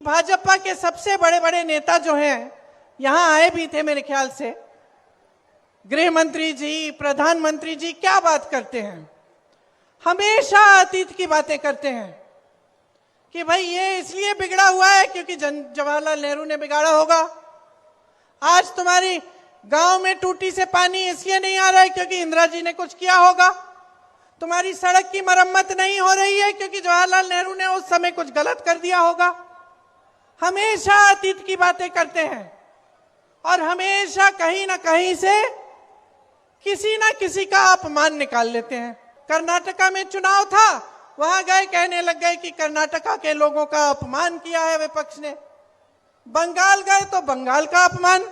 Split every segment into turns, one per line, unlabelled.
भाजपा के सबसे बड़े बड़े नेता जो हैं यहां आए भी थे मेरे ख्याल से। गृह मंत्री जी, प्रधानमंत्री जी क्या बात करते हैं, हमेशा अतीत की बातें करते हैं कि भाई ये इसलिए बिगड़ा हुआ है क्योंकि जवाहरलाल नेहरू ने बिगाड़ा होगा। आज तुम्हारी गांव में टूटी से पानी इसलिए नहीं आ रहा है क्योंकि इंदिरा जी ने कुछ किया होगा। तुम्हारी सड़क की मरम्मत नहीं हो रही है क्योंकि जवाहरलाल नेहरू ने उस समय कुछ गलत कर दिया होगा। हमेशा अतीत की बातें करते हैं और हमेशा कहीं ना कहीं से किसी ना किसी का अपमान निकाल लेते हैं। कर्नाटका में चुनाव था, वहां गए कहने लग गए कि कर्नाटका के लोगों का अपमान किया है विपक्ष ने। बंगाल गए तो बंगाल का अपमान।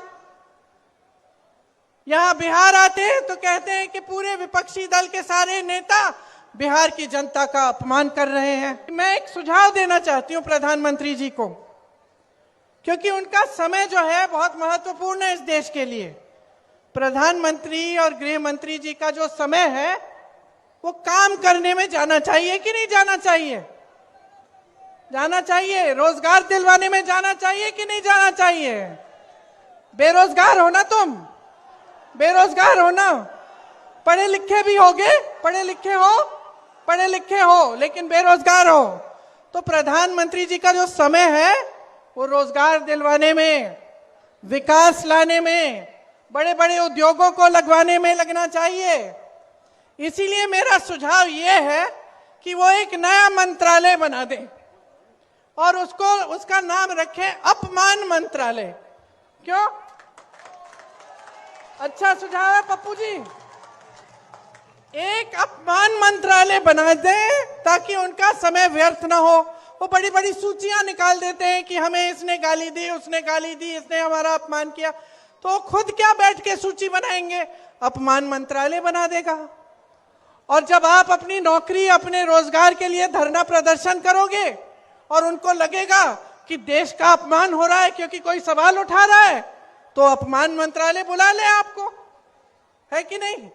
यहां बिहार आते हैं तो कहते हैं कि पूरे विपक्षी दल के सारे नेता बिहार की जनता का अपमान कर रहे हैं। मैं एक सुझाव देना चाहती हूं प्रधानमंत्री जी को, क्योंकि उनका समय जो है बहुत महत्वपूर्ण है इस देश के लिए। प्रधानमंत्री और गृह मंत्री जी का जो समय है वो काम करने में जाना चाहिए कि नहीं जाना चाहिए? जाना चाहिए। रोजगार दिलवाने में जाना चाहिए कि नहीं जाना चाहिए? बेरोजगार हो ना तुम, बेरोजगार हो ना, पढ़े लिखे भी होगे, पढ़े लिखे हो लेकिन बेरोजगार हो। तो प्रधानमंत्री जी का जो समय है वो रोजगार दिलवाने में, विकास लाने में, बड़े बड़े उद्योगों को लगवाने में लगना चाहिए। इसीलिए मेरा सुझाव ये है कि वो एक नया मंत्रालय बना दें और उसका नाम रखें अपमान मंत्रालय। क्यों? अच्छा सुझाव है पप्पू जी। एक अपमान मंत्रालय बना दें ताकि उनका समय व्यर्थ ना हो। वो बड़ी बड़ी सूचियां निकाल देते हैं कि हमें इसने गाली दी, उसने गाली दी, इसने हमारा अपमान किया। तो खुद क्या बैठ के सूची बनाएंगे? अपमान मंत्रालय बना देगा। और जब आप अपनी नौकरी, अपने रोजगार के लिए धरना प्रदर्शन करोगे और उनको लगेगा कि देश का अपमान हो रहा है क्योंकि कोई सवाल उठा रहा है, तो अपमान मंत्रालय बुला ले आपको, है कि नहीं?